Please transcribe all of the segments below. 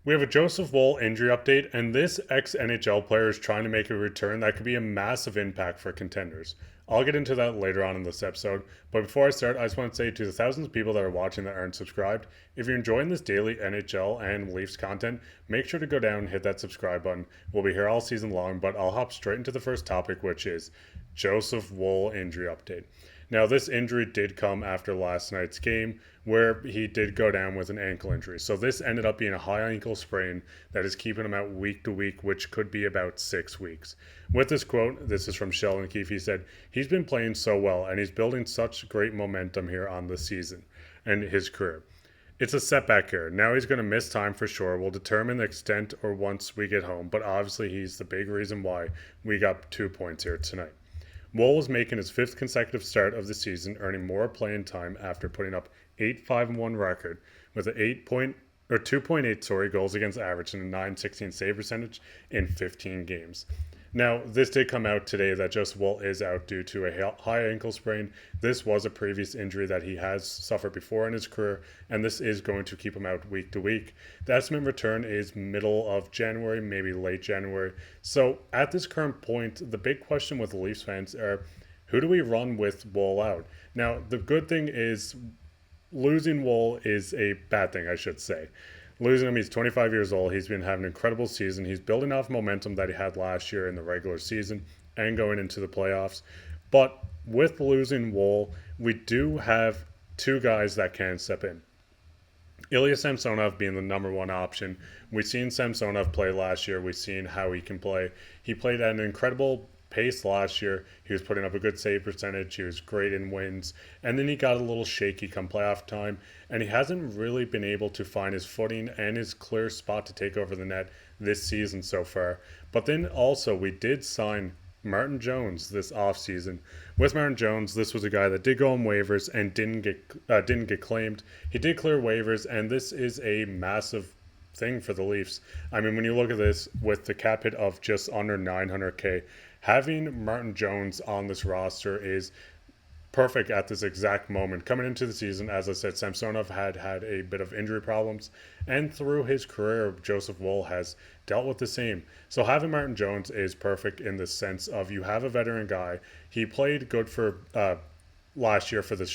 We have a Joseph Woll injury update, and this ex NHL player is trying to make a return that could be a massive impact for contenders. I'll get into that later on in this episode, but before I start, I just want to say to the thousands of people that are watching that aren't subscribed, if you're enjoying this daily NHL and Leafs content, make sure to go down and hit that subscribe button. We'll be here all season long, but I'll hop straight into the first topic, which is Joseph Woll injury update. Now, this injury did come after last night's game where he did go down with an ankle injury. So, this ended up being a high ankle sprain that is keeping him out week to week, which could be about 6 weeks. With this quote, this is from Sheldon Keefe. He said, "He's been playing so well and he's building such great momentum here on the season and his career. It's a setback here. Now he's going to miss time for sure. We'll determine the extent or once we get home, but obviously he's the big reason why we got 2 points here tonight." Woll was making his fifth consecutive start of the season, earning more playing time after putting up 8-5-1 record with an 2.8 goals against average and a 916 save percentage in 15 games. Now, this did come out today that Joseph Woll is out due to a high ankle sprain. This was a previous injury that he has suffered before in his career, and this is going to keep him out week to week. The estimated return is middle of January, maybe late January. So at this current point, the big question with the Leafs fans are, who do we run with Woll out? Now, the good thing is losing Woll is a bad thing, I should say. Losing him, he's 25 years old. He's been having an incredible season. He's building off momentum that he had last year in the regular season and going into the playoffs. But with losing Woll, we do have two guys that can step in. Ilya Samsonov being the number one option. We've seen Samsonov play last year. We've seen how he can play. He played at an incredible pace last year. He was putting up a good save percentage. He was great in wins. And then he got a little shaky come playoff time. And he hasn't really been able to find his footing and his clear spot to take over the net this season so far. But then also, we did sign Martin Jones this offseason. With Martin Jones, this was a guy that did go on waivers and didn't get claimed. He did clear waivers, and this is a massive thing for the Leafs. I mean, when you look at this with the cap hit of just under 900K, having Martin Jones on this roster is perfect at this exact moment. Coming into the season, as I said, Samsonov had a bit of injury problems, and through his career, Joseph Woll has dealt with the same. So having Martin Jones is perfect in the sense of you have a veteran guy. He played good for last year for the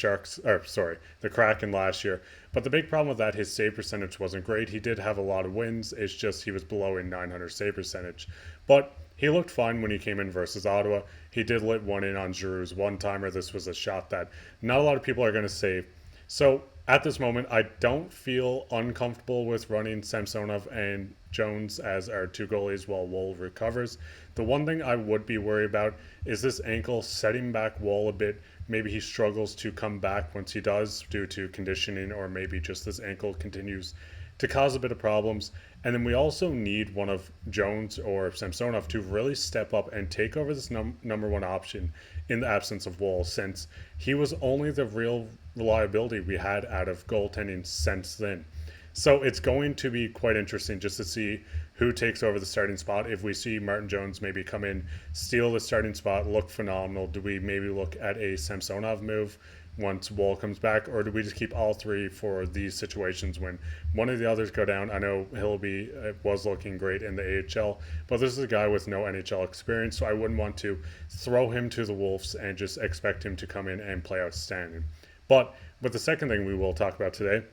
the Kraken last year. But the big problem with that, his save percentage wasn't great. He did have a lot of wins. It's just he was below a 900 save percentage. But he looked fine when he came in versus Ottawa. He did let one in on Giroux's one-timer. This was a shot that not a lot of people are going to save. So at this moment, I don't feel uncomfortable with running Samsonov and Jones as our two goalies while Woll recovers. The one thing I would be worried about is this ankle setting back Woll a bit. Maybe he struggles to come back once he does due to conditioning, or maybe just this ankle continues to cause a bit of problems. And then we also need one of Jones or Samsonov to really step up and take over this number one option in the absence of Woll, since he was only the real reliability we had out of goaltending since then. So it's going to be quite interesting just to see who takes over the starting spot. If we see Martin Jones maybe come in, steal the starting spot, look phenomenal, do we maybe look at a Samsonov move once Woll comes back, or do we just keep all three for these situations when one of the others go down? I know Hillaby was looking great in the AHL, but this is a guy with no NHL experience, so I wouldn't want to throw him to the Wolves and just expect him to come in and play outstanding. But with the second thing we will talk about today,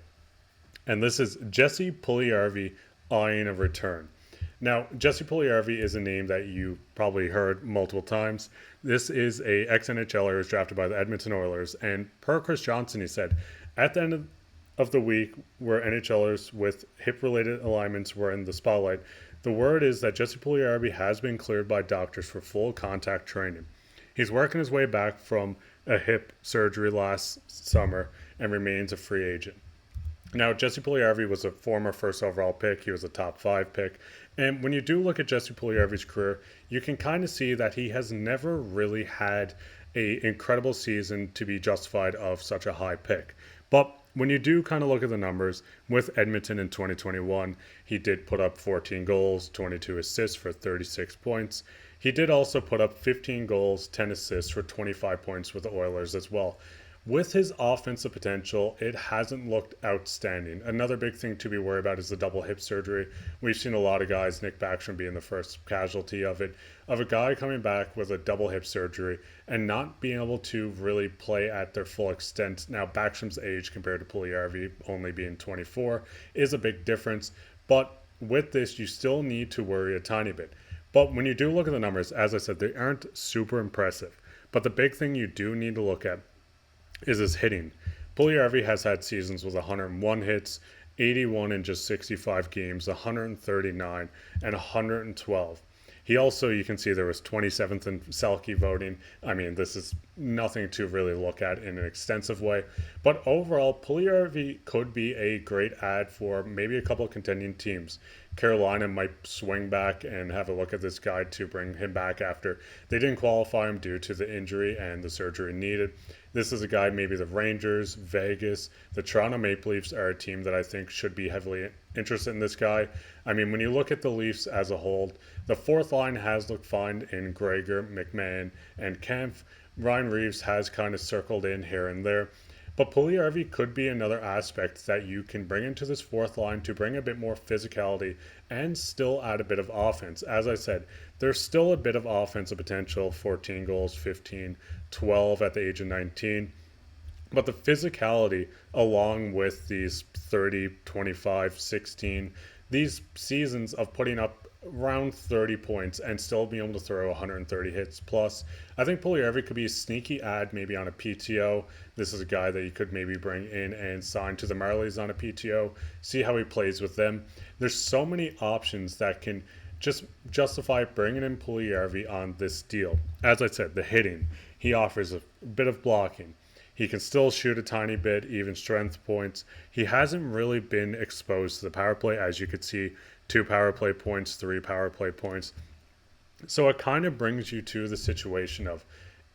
and this is Jesse Puljujarvi eyeing a return. Now, Jesse Puljujarvi is a name that you probably heard multiple times. This is a ex-NHLer who was drafted by the Edmonton Oilers, and per Chris Johnson, he said, at the end of the week where NHLers with hip-related alignments were in the spotlight, the word is that Jesse Puljujarvi has been cleared by doctors for full contact training. He's working his way back from a hip surgery last summer and remains a free agent. Now, Jesse Puljujarvi was a former first overall pick. He was a top 5 pick. And when you do look at Jesse Puljujarvi's career, you can kind of see that he has never really had an incredible season to be justified of such a high pick. But when you do kind of look at the numbers, with Edmonton in 2021, he did put up 14 goals, 22 assists for 36 points. He did also put up 15 goals, 10 assists for 25 points with the Oilers as well. With his offensive potential, it hasn't looked outstanding. Another big thing to be worried about is the double hip surgery. We've seen a lot of guys, Nick Backstrom being the first casualty of it, of a guy coming back with a double hip surgery and not being able to really play at their full extent. Now, Backstrom's age compared to Puljujarvi only being 24 is a big difference, but with this, you still need to worry a tiny bit. But when you do look at the numbers, as I said, they aren't super impressive. But the big thing you do need to look at is his hitting. Puljujarvi has had seasons with 101 hits, 81 in just 65 games, 139, and 112. He also, you can see there was 27th in Selke voting. I mean, this is nothing to really look at in an extensive way. But overall, Puljujarvi could be a great add for maybe a couple of contending teams. Carolina might swing back and have a look at this guy to bring him back after they didn't qualify him due to the injury and the surgery needed. This is a guy, maybe the Rangers, Vegas, the Toronto Maple Leafs are a team that I think should be heavily interested in this guy. I mean, when you look at the Leafs as a whole, the fourth line has looked fine in Gregor, McMahon, and Kempf. Ryan Reeves has kind of circled in here and there. But Puljujarvi could be another aspect that you can bring into this fourth line to bring a bit more physicality and still add a bit of offense. As I said, there's still a bit of offensive potential, 14 goals, 15, 12 at the age of 19. But the physicality, along with these 30, 25, 16, these seasons of putting up around 30 points and still being able to throw 130 hits plus, I think Puljujarvi could be a sneaky add maybe on a PTO. This is a guy that you could maybe bring in and sign to the Marlies on a PTO, see how he plays with them. There's so many options that can just justify bringing in Puljujarvi on this deal. As I said, the hitting, he offers a bit of blocking. He can still shoot a tiny bit, even strength points. He hasn't really been exposed to the power play, as you could see, 2 power play points, 3 power play points. So it kind of brings you to the situation of,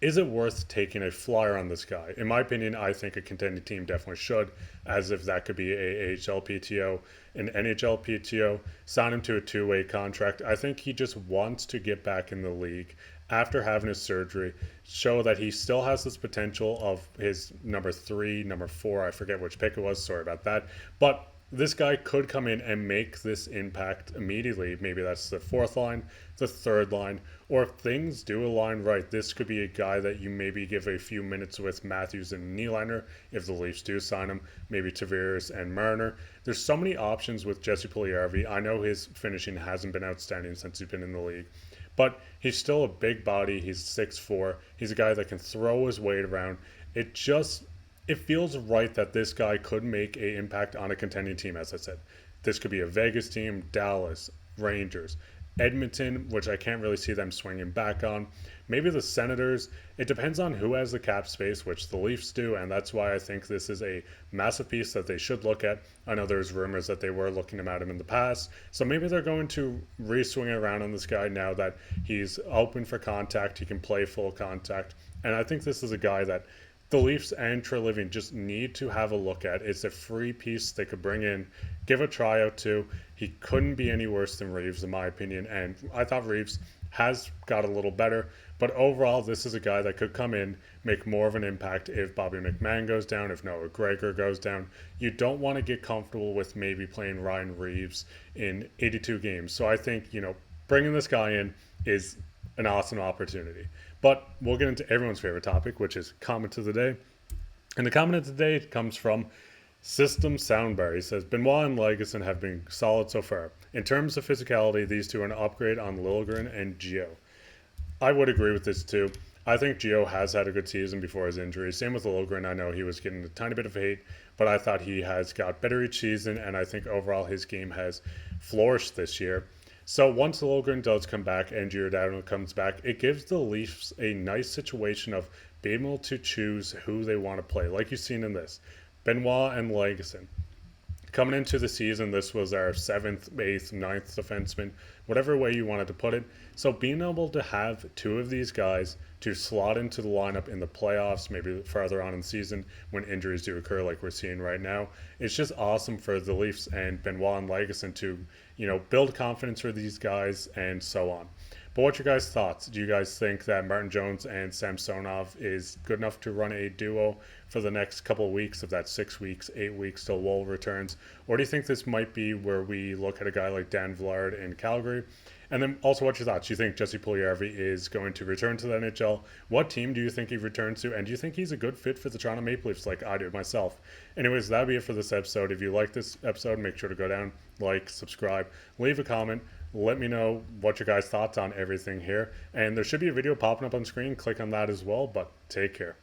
is it worth taking a flyer on this guy? In my opinion, I think a contending team definitely should, as if that could be a AHL PTO, an NHL PTO, sign him to a 2-way contract. I think he just wants to get back in the league after having his surgery, show that he still has this potential of his number 3, number 4, I forget which pick it was, sorry about that. But this guy could come in and make this impact immediately. Maybe that's the fourth line, the third line, or if things do align right, this could be a guy that you maybe give a few minutes with Matthews and Nylander if the Leafs do sign him, maybe Tavares and Marner. There's so many options with Jesse Puljujarvi. I know his finishing hasn't been outstanding since he's been in the league, but he's still a big body. He's 6'4". He's a guy that can throw his weight around. It feels right that this guy could make an impact on a contending team, as I said. This could be a Vegas team, Dallas, Rangers, Edmonton, which I can't really see them swinging back on. Maybe the Senators. It depends on who has the cap space, which the Leafs do, and that's why I think this is a massive piece that they should look at. I know there's rumors that they were looking at him in the past, so maybe they're going to re-swing it around on this guy now that he's open for contact. He can play full contact, and I think this is a guy that the Leafs and Treliving just need to have a look at. It's a free piece they could bring in, give a tryout to. He couldn't be any worse than Reeves, in my opinion, and I thought Reeves has got a little better, but overall, this is a guy that could come in, make more of an impact if Bobby McMahon goes down, if Noah Gregor goes down. You don't want to get comfortable with maybe playing Ryan Reeves in 82 games. So I think, bringing this guy in is an awesome opportunity. But we'll get into everyone's favorite topic, which is comment of the day. And the comment of the day comes from System Soundbar. He says, Benoit and Legason have been solid so far. In terms of physicality, these two are an upgrade on Liljegren and Gio. I would agree with this too. I think Gio has had a good season before his injury. Same with Liljegren. I know he was getting a tiny bit of hate, but I thought he has got better each season, and I think overall his game has flourished this year. So once Liljegren does come back and Giordano comes back, it gives the Leafs a nice situation of being able to choose who they want to play, like you've seen in this. Benoit and Legason. Coming into the season, this was our 7th, 8th, 9th defenseman, whatever way you wanted to put it. So being able to have two of these guys to slot into the lineup in the playoffs, maybe further on in the season when injuries do occur, like we're seeing right now. It's just awesome for the Leafs and Benoit and Lagesson to, build confidence for these guys and so on. But what's your guys' thoughts? Do you guys think that Martin Jones and Samsonov is good enough to run a duo for the next couple of weeks, if that's 6 weeks, 8 weeks till Woll returns? Or do you think this might be where we look at a guy like Dan Villard in Calgary? And then also, what's your thoughts? Do you think Jesse Puljujarvi is going to return to the NHL? What team do you think he returns to? And do you think he's a good fit for the Toronto Maple Leafs like I do myself? Anyways, that'll be it for this episode. If you like this episode, make sure to go down, like, subscribe, leave a comment. Let me know what your guys' thoughts on everything here. And there should be a video popping up on screen. Click on that as well. But take care.